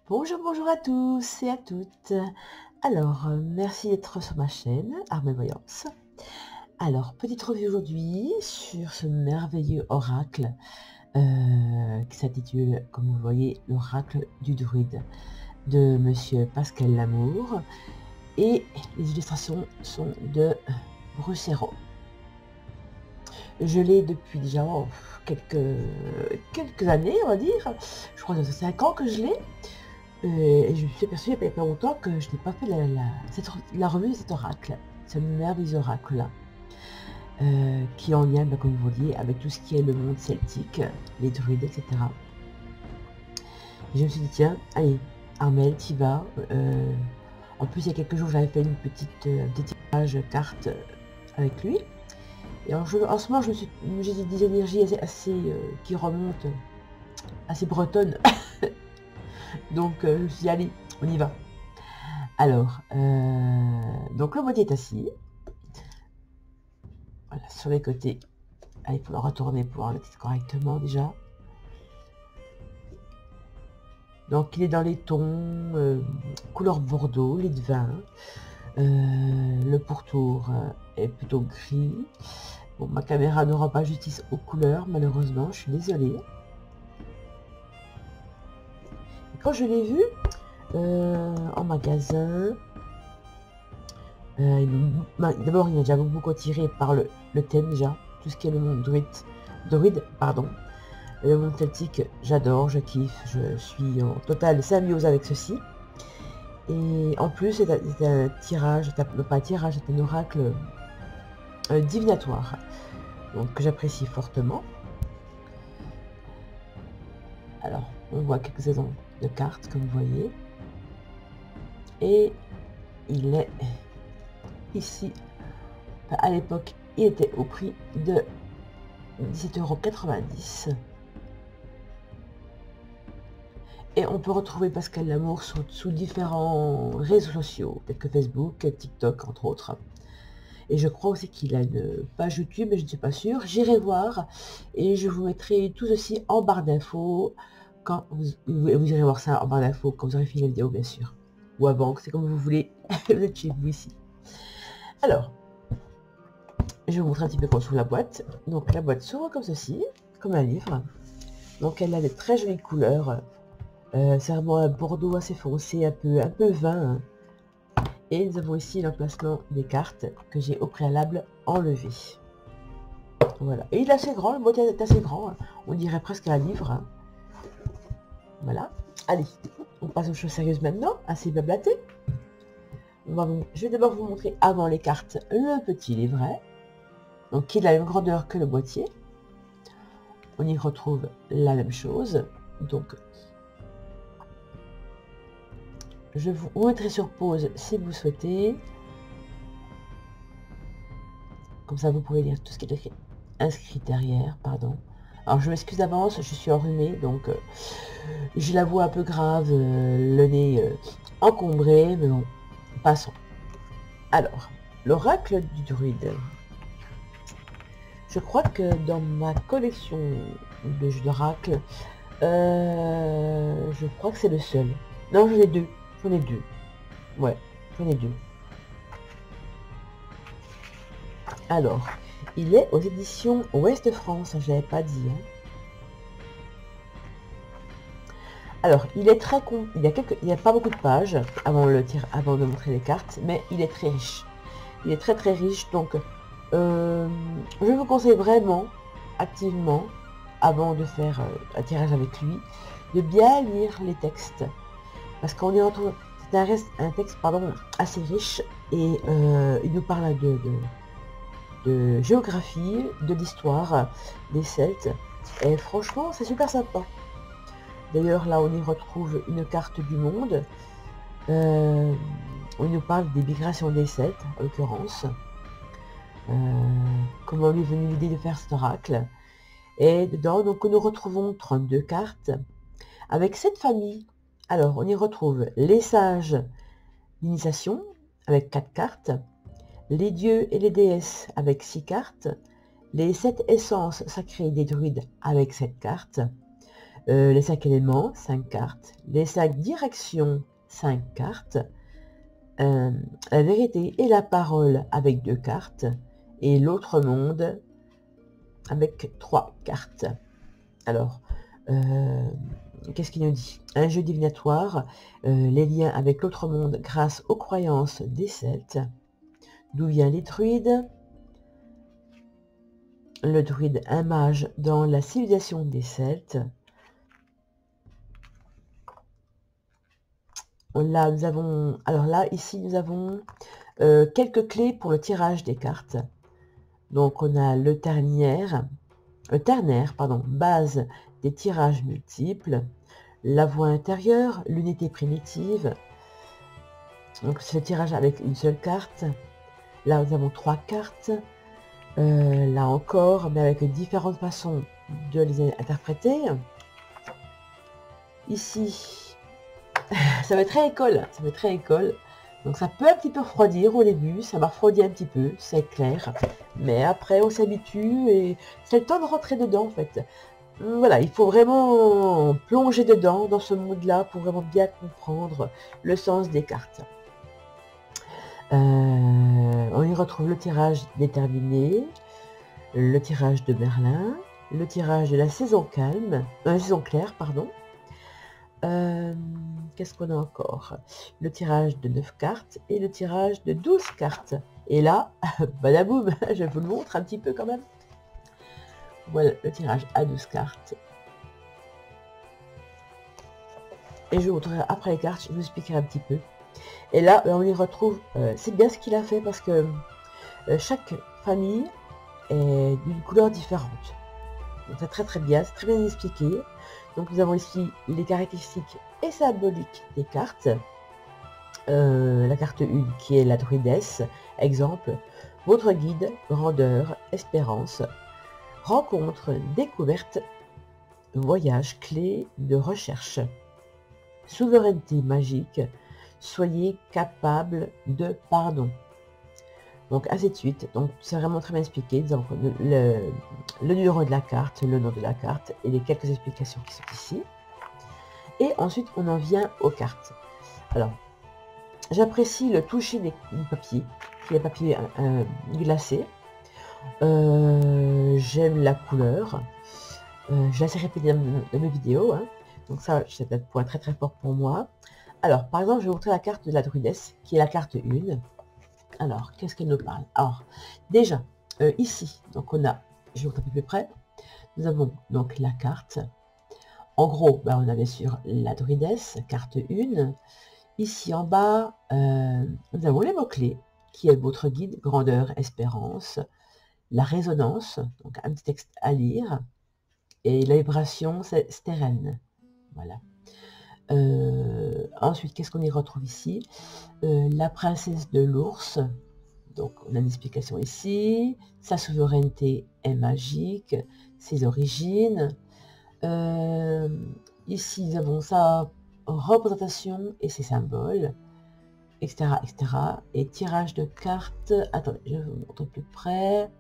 Bonjour, bonjour à tous et à toutes. Alors, merci d'être sur ma chaîne, Armelle Voyance. Alors, petite revue aujourd'hui sur ce merveilleux oracle qui s'intitule, comme vous voyez, l'oracle du druide de Monsieur Pascal Lamour. Et les illustrations sont de Bruce Hérault. Je l'ai depuis déjà quelques années, on va dire. Je crois que ça fait 5 ans que je l'ai. Et je me suis aperçue il n'y a pas longtemps que je n'ai pas fait la revue de cet oracle, ce merveilleux oracle-là, qui est en lien, comme vous voyez, avec tout ce qui est le monde celtique, les druides, etc. Et je me suis dit, tiens, allez, Armelle, t'y vas. En plus, il y a quelques jours, j'avais fait un petit tirage carte avec lui. Et en ce moment, j'ai des énergies qui remontent, assez bretonnes. Donc, je me suis dit, allez, on y va. Alors, donc le boîtier est assis. Voilà, sur les côtés. Allez, il faut le retourner pour le mettre correctement déjà. Donc, il est dans les tons couleur bordeaux, lit de vin. Le pourtour est plutôt gris. Bon, ma caméra n'aura pas justice aux couleurs, malheureusement, je suis désolée. Et quand je l'ai vu en magasin, d'abord, il m'a déjà beaucoup attiré par le thème déjà, tout ce qui est le monde druide, pardon. Le monde celtique, j'adore, je kiffe, je suis en totale symbiose avec ceci. Et en plus, c'est un tirage, pas un tirage, c'est un oracle divinatoire, donc que j'apprécie fortement. Alors, on voit quelques saisons de cartes, comme vous voyez. Et il est ici, à l'époque, il était au prix de 17,90 €. Et on peut retrouver Pascal Lamour sous différents réseaux sociaux, tels que Facebook, TikTok, entre autres. Et je crois aussi qu'il a une page YouTube, mais je ne suis pas sûre. J'irai voir et je vous mettrai tout ceci en barre d'infos quand vous irez voir ça en barre d'infos quand vous aurez fini la vidéo, bien sûr. Ou avant, c'est comme vous voulez. Vous êtes chez vous ici. Alors, je vais vous montrer un petit peu comment s'ouvre la boîte. Donc la boîte s'ouvre comme ceci, comme un livre. Donc elle a des très jolies couleurs. C'est vraiment un bordeaux assez foncé, un peu vin. Et nous avons ici l'emplacement des cartes que j'ai au préalable enlevé. Voilà. Et il est assez grand, le boîtier est assez grand. On dirait presque un livre. Voilà. Allez, on passe aux choses sérieuses maintenant, assez blablaté. Je vais d'abord vous montrer avant les cartes le petit livret. Donc qui est de la même grandeur que le boîtier. On y retrouve la même chose. Donc je vous mettrai sur pause si vous souhaitez. Comme ça, vous pourrez lire tout ce qui est inscrit derrière. Pardon. Alors, je m'excuse d'avance, je suis enrhumée, donc j'ai la voix un peu grave, le nez encombré, mais bon, passons. Alors, l'oracle du druide. Je crois que dans ma collection de jeux d'oracle, je crois que c'est le seul. Non, j'en ai deux. J'en ai deux. Ouais, j'en ai deux. Alors, il est aux éditions Ouest France, je l'avais pas dit. Hein. Alors, il est très con. Il y a pas beaucoup de pages avant de montrer les cartes, mais il est très riche. Il est très riche, donc je vous conseille vraiment, activement, avant de faire un tirage avec lui, de bien lire les textes. Parce qu'on est entre... C'est un texte assez riche et il nous parle de géographie, de l'histoire des Celtes. Et franchement, c'est super sympa. D'ailleurs, là, on y retrouve une carte du monde. On nous parle des migrations des Celtes, en l'occurrence. Comment lui est venue l'idée de faire cet oracle. Et dedans, donc, nous retrouvons 32 cartes avec 7 familles. Alors, on y retrouve les sages d'initiation avec 4 cartes, les dieux et les déesses avec 6 cartes, les 7 essences sacrées des druides avec 7 cartes, Les 5 éléments, 5 cartes. Les 5 directions, 5 cartes. La vérité et la parole avec 2 cartes. Et l'autre monde avec 3 cartes. Alors, qu'est-ce qu'il nous dit? Un jeu divinatoire, les liens avec l'autre monde grâce aux croyances des Celtes. D'où viennent les druides? Le druide, un mage dans la civilisation des Celtes. Là, nous avons, alors là, ici, nous avons quelques clés pour le tirage des cartes. Donc, on a le ternaire, base des tirages multiples, la voie intérieure, l'unité primitive. Donc, c'est le tirage avec une seule carte. Là, nous avons 3 cartes. Là encore, mais avec différentes façons de les interpréter. Ici, ça va être très école, ça va être très école. Donc ça peut un petit peu refroidir au début, ça m'a refroidi un petit peu, c'est clair. Mais après, on s'habitue et c'est le temps de rentrer dedans en fait. Voilà, il faut vraiment plonger dedans, dans ce monde-là, pour vraiment bien comprendre le sens des cartes. On y retrouve le tirage déterminé, le tirage de Merlin, le tirage de la saison claire, pardon. Qu'est-ce qu'on a encore? Le tirage de 9 cartes et le tirage de 12 cartes. Et là, badaboum, je vous le montre un petit peu quand même. Voilà le tirage à 12 cartes. Et je vous montrerai après les cartes, je vous expliquerai un petit peu. Et là, on y retrouve, c'est bien ce qu'il a fait parce que chaque famille est d'une couleur différente. Donc c'est très bien, c'est très bien expliqué. Donc nous avons ici les caractéristiques et symboliques des cartes. La carte 1 qui est la druidesse, exemple, votre guide, grandeur, espérance, rencontre, découverte, voyage, clé de recherche, souveraineté magique, soyez capable de pardon. Donc ainsi de suite. Donc c'est vraiment très bien expliqué. Donc, le numéro de la carte, le nom de la carte et les quelques explications qui sont ici. Et ensuite on en vient aux cartes. Alors j'apprécie le toucher du papier, qui est papier glacé. J'aime la couleur. Je l'ai assez répété dans mes vidéos. Hein. Donc ça c'est un point très fort pour moi. Alors par exemple je vais vous montrer la carte de la druidesse, qui est la carte 1. Alors, qu'est-ce qu'elle nous parle? Alors, déjà, ici, donc on a, je vais vous montrer un peu plus près, nous avons donc la carte. En gros, ben, on avait sur la druidesse, carte 1. Ici en bas, nous avons les mots-clés, qui est votre guide, grandeur, espérance, la résonance, donc un petit texte à lire, et la vibration, c'est stérène. Voilà. Ensuite, qu'est-ce qu'on y retrouve ici? La princesse de l'ours, donc on a une explication ici, sa souveraineté est magique, ses origines, ici nous avons sa représentation et ses symboles, etc. Et tirage de cartes, attendez, je vais vous montrer plus près.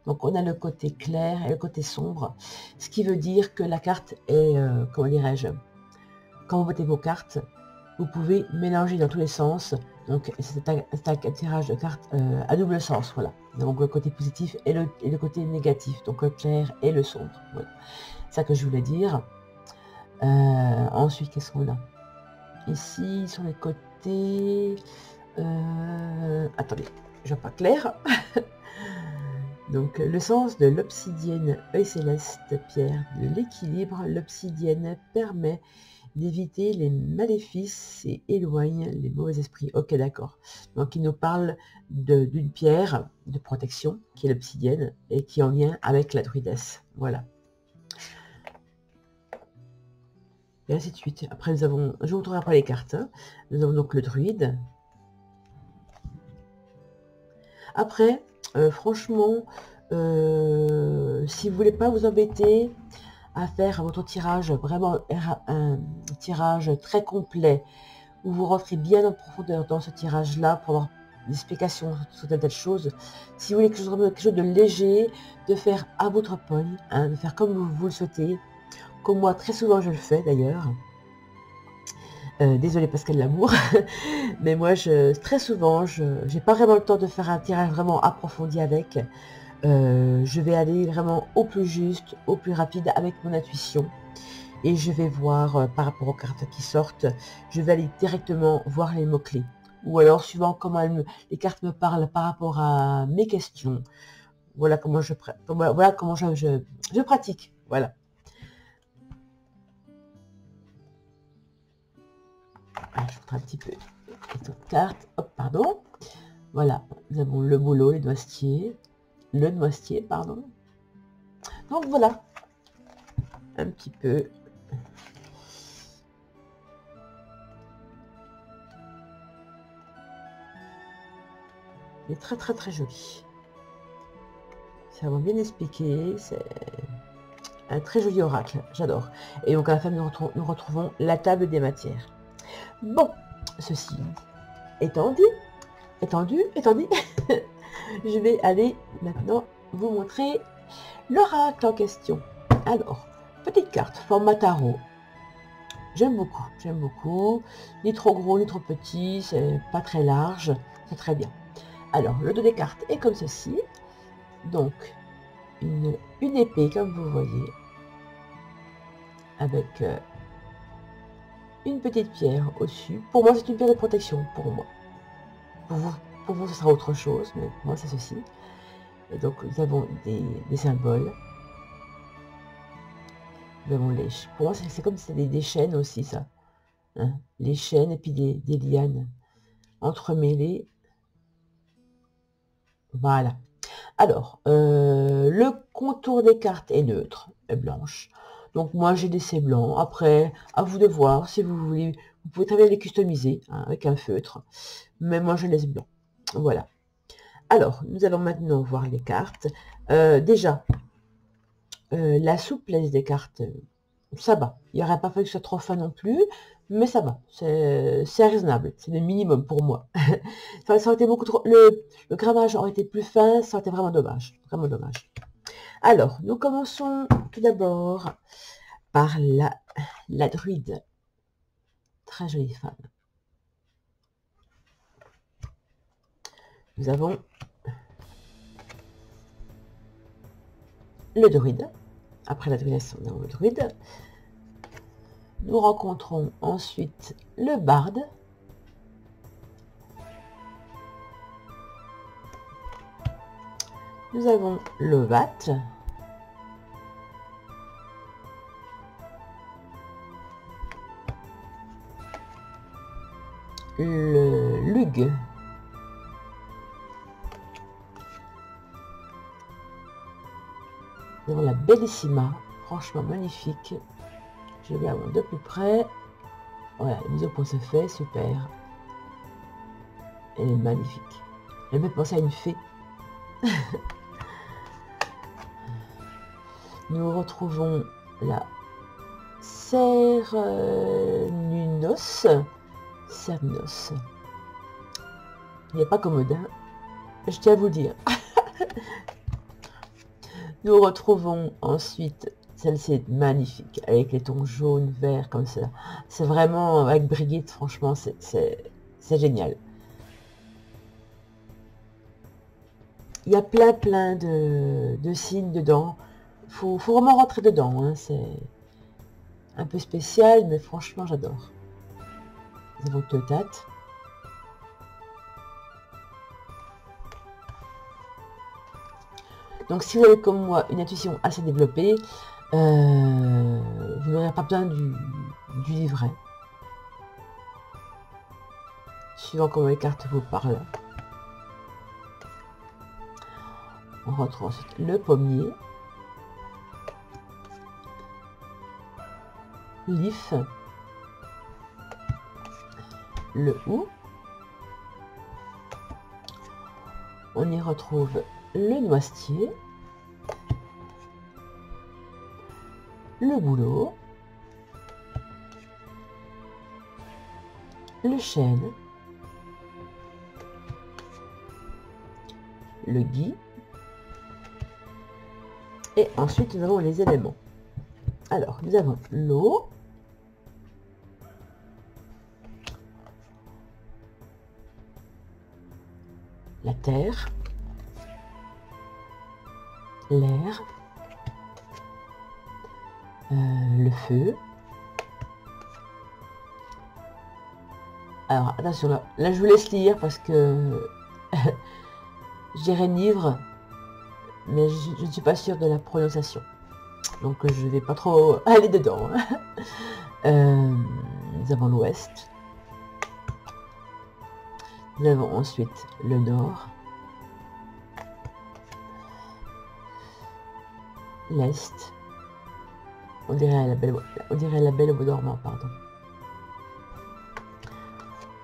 Donc on a le côté clair et le côté sombre, ce qui veut dire que la carte est, comment dirais-je, quand vous votez vos cartes, vous pouvez mélanger dans tous les sens. Donc c'est un tirage de cartes à double sens, voilà. Donc le côté positif et le côté négatif, donc le clair et le sombre. Voilà. C'est ça que je voulais dire. Ensuite, qu'est-ce qu'on a? Ici, sur les côtés... attendez, je vois pas clair. Donc le sens de l'obsidienne, œil céleste, pierre de l'équilibre. L'obsidienne permet d'éviter les maléfices et éloigne les mauvais esprits. Ok, d'accord. Donc il nous parle d'une pierre de protection, qui est l'obsidienne, et qui est en lien avec la druidesse. Voilà. Et ainsi de suite. Après, nous avons, je vous montrerai après les cartes. Hein. Nous avons donc le druide. Après, franchement, si vous voulez pas vous embêter à faire votre tirage, vraiment un tirage très complet, où vous rentrez bien en profondeur dans ce tirage-là pour avoir des explications sur telle chose. Si vous voulez quelque chose de léger, de faire à votre pogne, hein, de faire comme vous le souhaitez, comme moi très souvent je le fais d'ailleurs. Désolée Pascal Lamour, mais moi très souvent je n'ai pas vraiment le temps de faire un tirage vraiment approfondi avec. Je vais aller vraiment au plus juste, au plus rapide avec mon intuition. Et je vais voir par rapport aux cartes qui sortent, je vais aller directement voir les mots-clés. Ou alors suivant comment les cartes me parlent par rapport à mes questions. Voilà comment je pratique. Voilà. Ah, je montre un petit peu les autres cartes. Hop, pardon. Voilà, nous avons le boulot, les noisetiers. Le noisetier, pardon. Donc voilà, un petit peu. Il est très très très joli. C'est vraiment bien expliqué. C'est un très joli oracle, j'adore. Et donc à la fin, nous retrouvons la table des matières. Bon, ceci étant dit, je vais aller maintenant vous montrer l'oracle en question. Alors, petite carte, format tarot. J'aime beaucoup. Ni trop gros, ni trop petit, c'est pas très large, c'est très bien. Alors, le dos des cartes est comme ceci. Donc, une épée, comme vous voyez, avec une petite pierre au-dessus. Pour moi, c'est une pierre de protection, pour moi. Pour vous, ce sera autre chose, mais pour moi, c'est ceci. Et donc, nous avons des symboles. Nous avons pour moi, c'est comme si c'était des chaînes aussi, ça. Hein, les chaînes et puis des lianes entremêlées. Voilà. Alors, le contour des cartes est neutre, est blanche. Donc moi j'ai laissé blanc. Après, à vous de voir si vous voulez. Vous pouvez très bien les customiser hein, avec un feutre. Mais moi je laisse blanc. Voilà. Alors, nous allons maintenant voir les cartes. Déjà, la souplesse des cartes, ça va. Il n'y aurait pas fallu que ce soit trop fin non plus. Mais ça va. C'est raisonnable. C'est le minimum pour moi. Ça aurait été beaucoup trop. Le grammage aurait été plus fin. Ça aurait été vraiment dommage. Vraiment dommage. Alors, nous commençons tout d'abord par la druide. Très jolie femme. Nous avons le druide. Après la druidesse, nous avons le druide. Nous rencontrons ensuite le barde. Nous avons le vat. Le lug. Nous avons la bellissima, franchement magnifique. Je vais avoir de plus près. Voilà, la mise au point se fait, super. Elle est magnifique. Elle me fait penser à une fée. Nous retrouvons la Cernunnos. Cernos. Il n'est pas commode, hein, je tiens à vous le dire. Nous retrouvons ensuite, celle-ci est magnifique, avec les tons jaunes, verts, comme ça. C'est vraiment, avec Brigitte, franchement, c'est génial. Il y a plein de signes dedans. Faut vraiment rentrer dedans, hein. C'est un peu spécial, mais franchement, j'adore. Nous avons Totat. Donc si vous avez comme moi une intuition assez développée, vous n'aurez pas besoin du livret. Suivant comment les cartes vous parlent. On retrouve ensuite le pommier. L'if. Le hou. On y retrouve le noisetier, le bouleau, le chêne, le gui, et ensuite nous avons les éléments. Alors, nous avons l'eau. La terre. L'air. Le feu. Alors, attention, là, je vous laisse lire parce que je dirais Nivre, mais je ne suis pas sûre de la prononciation. Donc, je ne vais pas trop aller dedans. Nous avons l'ouest. Nous avons ensuite le nord. L'est. On dirait la belle au bois dormant, pardon.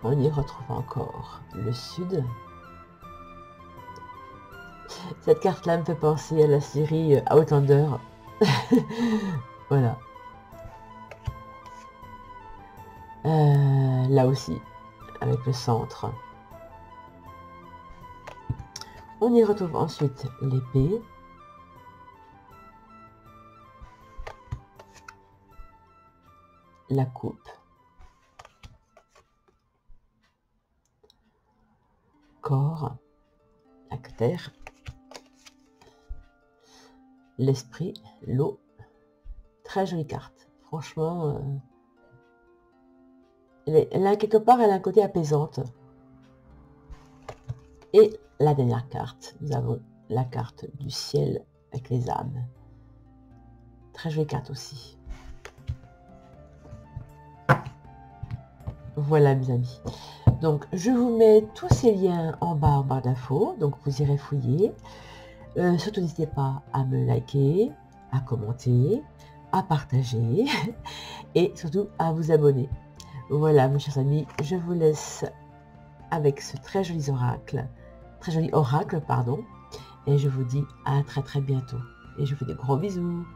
On y retrouve encore le sud. Cette carte-là me fait penser à la série Outlander. Voilà. Là aussi, avec le centre. On y retrouve ensuite l'épée. La coupe. Corps. La terre. L'esprit. L'eau. Très jolie carte. Franchement, elle a quelque part, elle a un côté apaisante. Et la dernière carte, nous avons la carte du ciel avec les âmes. Très jolie carte aussi. Voilà mes amis. Donc je vous mets tous ces liens en barre d'infos, donc vous irez fouiller. Surtout n'hésitez pas à me liker, à commenter, à partager et surtout à vous abonner. Voilà mes chers amis, je vous laisse avec ce très joli oracle, pardon, et je vous dis à très bientôt. Et je vous fais des gros bisous.